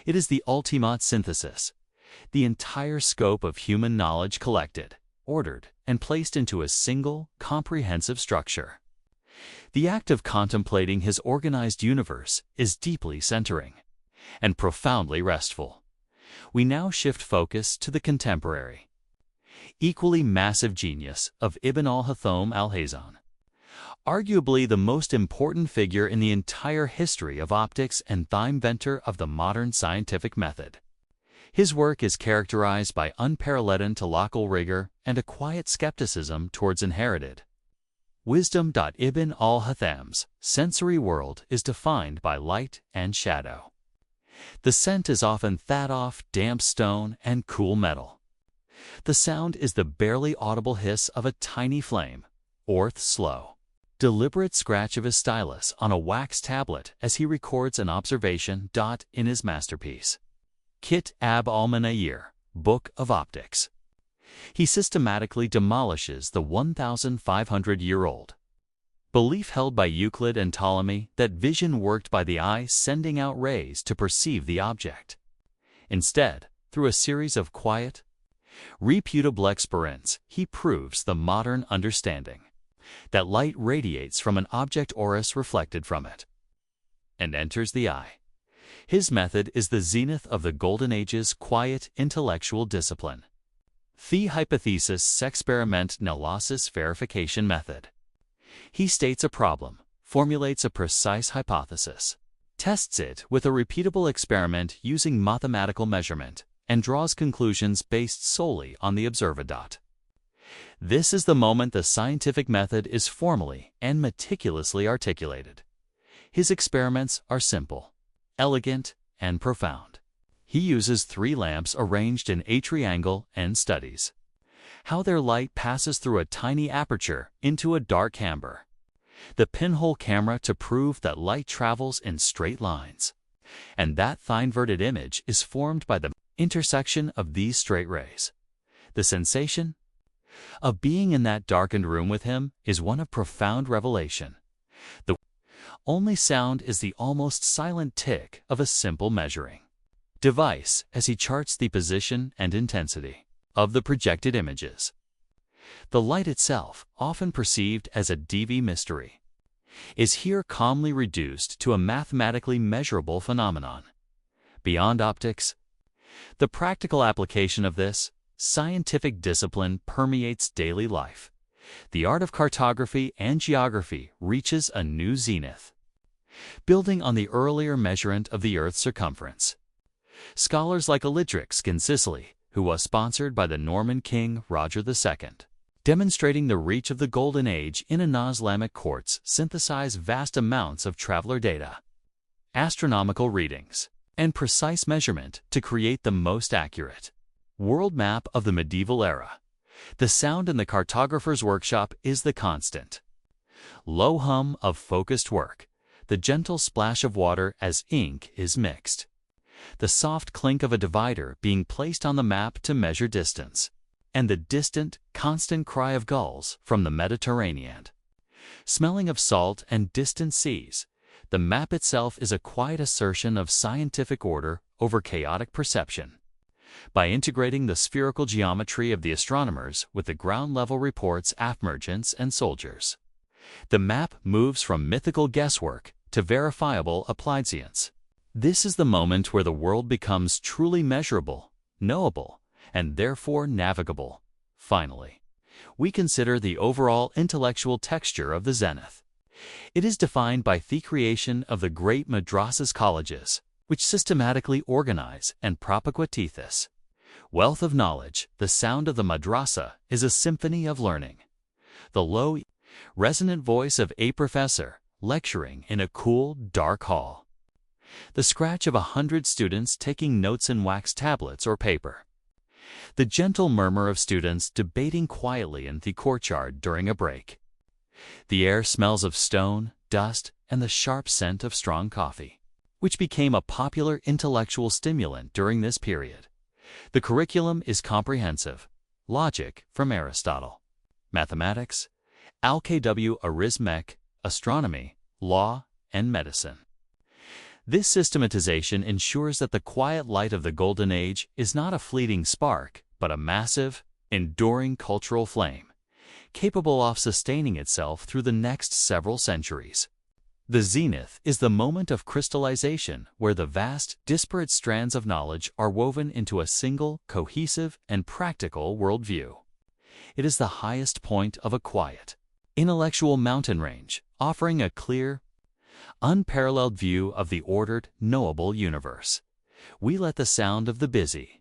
It is the ultimate synthesis, the entire scope of human knowledge collected, ordered, and placed into a single, comprehensive structure. The act of contemplating his organized universe is deeply centering and profoundly restful. We now shift focus to the contemporary, equally massive genius of Ibn al-Haytham al-Haytham. arguably the most important figure in the entire history of optics and the inventor of the modern scientific method. His work is characterized by unparalleled intellectual rigor and a quiet skepticism towards inherited wisdom. Ibn al-Haytham's sensory world is defined by light and shadow. The scent is often that of damp stone and cool metal. The sound is the barely audible hiss of a tiny flame, or the slow, deliberate scratch of his stylus on a wax tablet as he records an observation. In his masterpiece, Kitab al-Manazir, Book of Optics, he systematically demolishes the 1,500-year-old belief held by Euclid and Ptolemy that vision worked by the eye sending out rays to perceive the object. Instead, through a series of quiet, reputable experiments, he proves the modern understanding that light radiates from an object or is reflected from it and enters the eye. His method is the zenith of the Golden Age's quiet intellectual discipline. The hypothesis experiment analysis verification method. He states a problem, formulates a precise hypothesis, tests it with a repeatable experiment using mathematical measurement, and draws conclusions based solely on the observatory. This is the moment the scientific method is formally and meticulously articulated. His experiments are simple, elegant, and profound. He uses 3 lamps arranged in a triangle and studies how their light passes through a tiny aperture into a dark amber, the pinhole camera to prove that light travels in straight lines, and that the inverted image is formed by the intersection of these straight rays. The sensation of being in that darkened room with him is one of profound revelation. The only sound is the almost silent tick of a simple measuring device as he charts the position and intensity of the projected images. The light itself, often perceived as a DV mystery, is here calmly reduced to a mathematically measurable phenomenon. Beyond optics, the practical application of this scientific discipline permeates daily life. The art of cartography and geography reaches a new zenith. Building on the earlier measurement of the Earth's circumference, scholars like Aldrich in Sicily, who was sponsored by the Norman king Roger II, demonstrating the reach of the Golden Age in Islamic courts, synthesize vast amounts of traveler data, astronomical readings, and precise measurement to create the most accurate world map of the medieval era. The sound in the cartographer's workshop is the constant low hum of focused work, the gentle splash of water as ink is mixed, the soft clink of a divider being placed on the map to measure distance, and the distant, constant cry of gulls from the Mediterranean, smelling of salt and distant seas. The map itself is a quiet assertion of scientific order over chaotic perception. By integrating the spherical geometry of the astronomers with the ground-level reports of merchants and soldiers, the map moves from mythical guesswork to verifiable applied science. This is the moment where the world becomes truly measurable, knowable, and therefore navigable. Finally, we consider the overall intellectual texture of the zenith. It is defined by the creation of the great madrasas colleges, which systematically organize and propagate this wealth of knowledge. The sound of the madrasa is a symphony of learning. The low, resonant voice of a professor lecturing in a cool, dark hall. The scratch of 100 students taking notes in wax tablets or paper. The gentle murmur of students debating quietly in the courtyard during a break. The air smells of stone, dust, and the sharp scent of strong coffee, which became a popular intellectual stimulant during this period. The curriculum is comprehensive. Logic from Aristotle, mathematics, al-Kw arithmetic, astronomy, law, and medicine. This systematization ensures that the quiet light of the Golden Age is not a fleeting spark, but a massive, enduring cultural flame, capable of sustaining itself through the next several centuries. The zenith is the moment of crystallization where the vast, disparate strands of knowledge are woven into a single, cohesive, and practical worldview. It is the highest point of a quiet, intellectual mountain range, offering a clear, unparalleled view of the ordered, knowable universe. We let the sound of the busy,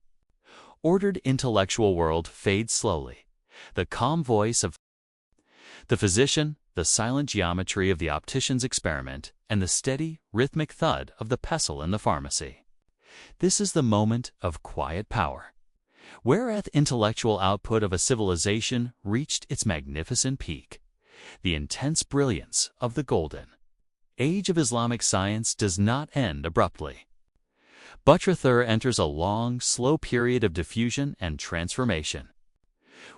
ordered intellectual world fade slowly. The calm voice of the physician, the silent geometry of the optician's experiment, and the steady, rhythmic thud of the pestle in the pharmacy. This is the moment of quiet power, whereat intellectual output of a civilization reached its magnificent peak. The intense brilliance of the golden age of Islamic science does not end abruptly. Butrather enters a long, slow period of diffusion and transformation.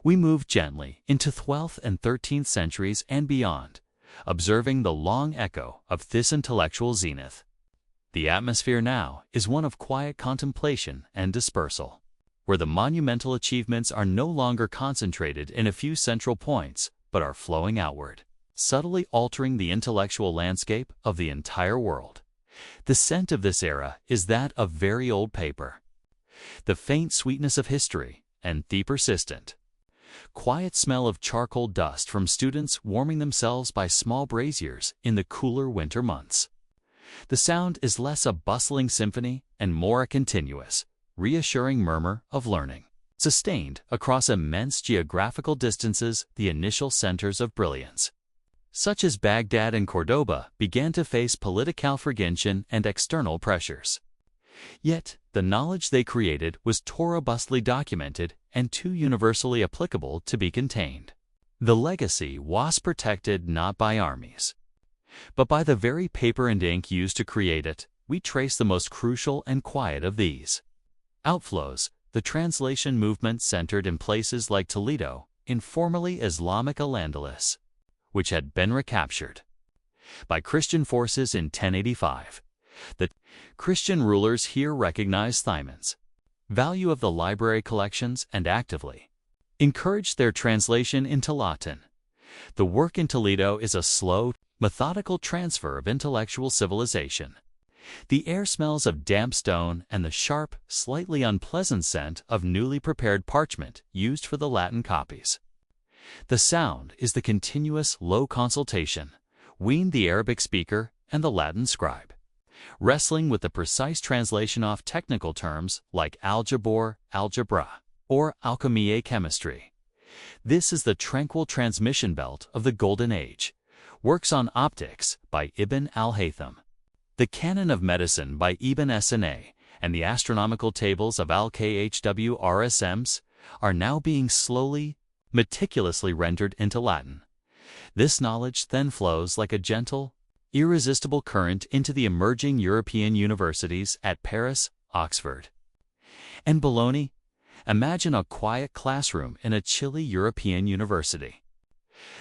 We move gently into 12th and 13th centuries and beyond, observing the long echo of this intellectual zenith. The atmosphere now is one of quiet contemplation and dispersal, where the monumental achievements are no longer concentrated in a few central points, but are flowing outward, subtly altering the intellectual landscape of the entire world. The scent of this era is that of very old paper, the faint sweetness of history, and the persistent, quiet smell of charcoal dust from students warming themselves by small braziers in the cooler winter months. The sound is less a bustling symphony and more a continuous, reassuring murmur of learning, sustained across immense geographical distances. The initial centers of brilliance, such as Baghdad and Cordoba, began to face political fragmentation and external pressures. Yet, the knowledge they created was too robustly documented and too universally applicable to be contained. The legacy was protected not by armies, but by the very paper and ink used to create it. We trace the most crucial and quiet of these outflows. The translation movement centered in places like Toledo, in formerly Islamic Al-Andalus, which had been recaptured by Christian forces in 1085. The Christian rulers here recognized Thayman's value of the library collections and actively encouraged their translation into Latin. The work in Toledo is a slow, methodical transfer of intellectual civilization. The air smells of damp stone and the sharp, slightly unpleasant scent of newly prepared parchment used for the Latin copies. The sound is the continuous low consultation between the Arabic speaker and the Latin scribe, wrestling with the precise translation of technical terms like algebra, or alchemy chemistry. This is the tranquil transmission belt of the Golden Age. Works on optics by Ibn al-Haytham, the Canon of Medicine by Ibn Sina, and the astronomical tables of al-Khwrs are now being slowly, meticulously rendered into Latin. This knowledge then flows like a gentle, irresistible current into the emerging European universities at Paris, Oxford, and Bologna. Imagine a quiet classroom in a chilly European university.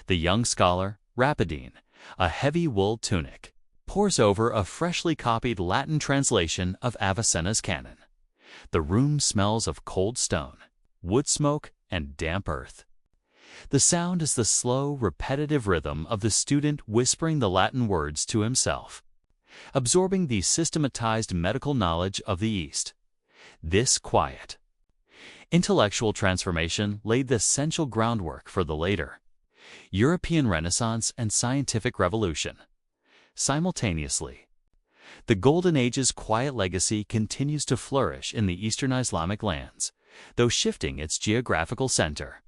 The young scholar, Rapidine, a heavy wool tunic, pores over a freshly copied Latin translation of Avicenna's canon. The room smells of cold stone, wood smoke, and damp earth. The sound is the slow, repetitive rhythm of the student whispering the Latin words to himself, absorbing the systematized medical knowledge of the East. This quiet, intellectual transformation laid the essential groundwork for the later European Renaissance and scientific revolution. Simultaneously, the Golden Age's quiet legacy continues to flourish in the Eastern Islamic lands, though shifting its geographical center.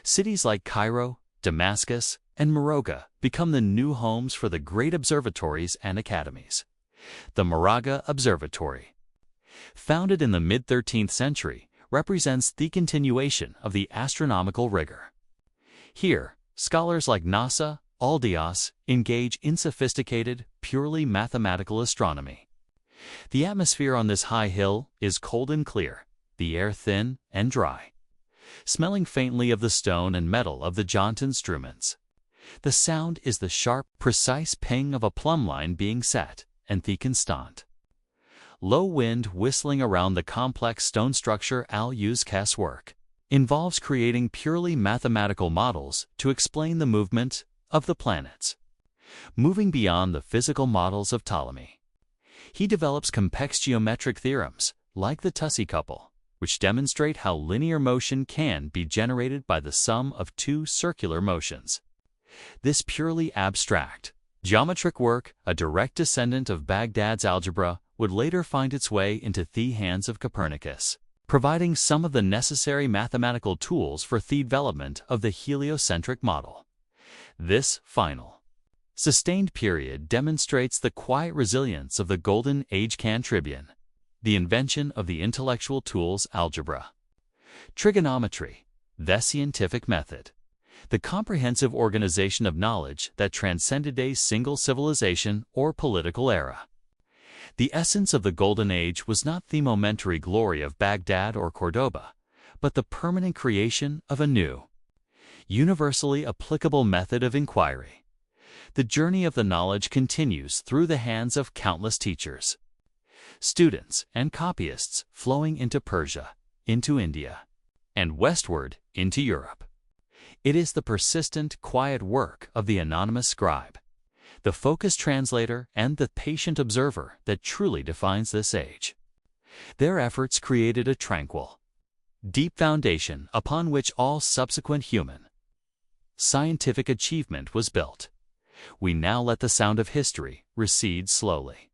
Cities like Cairo, Damascus, and Maragheh become the new homes for the great observatories and academies. The Maragheh Observatory, founded in the mid-13th century, represents the continuation of the astronomical rigor. Here, scholars like Nasa, al-Dias engage in sophisticated, purely mathematical astronomy. The atmosphere on this high hill is cold and clear, the air thin and dry, smelling faintly of the stone and metal of the jaunt instruments. The sound is the sharp, precise ping of a plumb line being set, and the constant low wind whistling around the complex stone structure. Al-Haytham's work involves creating purely mathematical models to explain the movement of the planets, moving beyond the physical models of Ptolemy. He develops complex geometric theorems, like the Tusi-Couple, which demonstrate how linear motion can be generated by the sum of two circular motions. This purely abstract, geometric work, a direct descendant of Baghdad's algebra, would later find its way into the hands of Copernicus, providing some of the necessary mathematical tools for the development of the heliocentric model. This final, sustained period demonstrates the quiet resilience of the Golden Age Tribune, the invention of the intellectual tools algebra, trigonometry, the scientific method, the comprehensive organization of knowledge that transcended a single civilization or political era. The essence of the Golden Age was not the momentary glory of Baghdad or Cordoba, but the permanent creation of a new, universally applicable method of inquiry. The journey of the knowledge continues through the hands of countless teachers, students, and copyists flowing into Persia, into India, and westward into Europe. It is the persistent, quiet work of the anonymous scribe, the focused translator, and the patient observer that truly defines this age. Their efforts created a tranquil, deep foundation upon which all subsequent human, scientific achievement was built. We now let the sound of history recede slowly.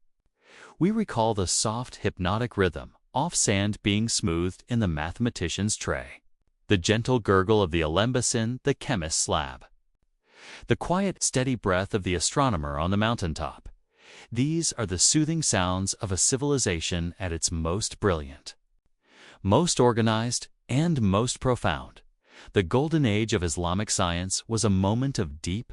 We recall the soft, hypnotic rhythm of sand being smoothed in the mathematician's tray, the gentle gurgle of the alembic in the chemist's lab, the quiet, steady breath of the astronomer on the mountaintop. These are the soothing sounds of a civilization at its most brilliant, most organized, and most profound. The golden age of Islamic science was a moment of deep,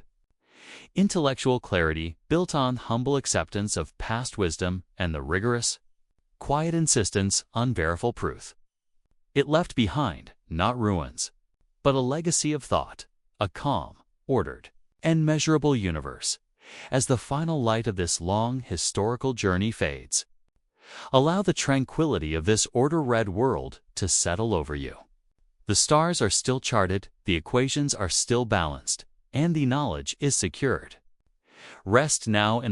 intellectual clarity built on humble acceptance of past wisdom and the rigorous, quiet insistence on verifiable proof. It left behind not ruins, but a legacy of thought, a calm, ordered, and measurable universe. As the final light of this long historical journey fades, allow the tranquility of this order-read world to settle over you. The stars are still charted, the equations are still balanced, and the knowledge is secured. Rest now in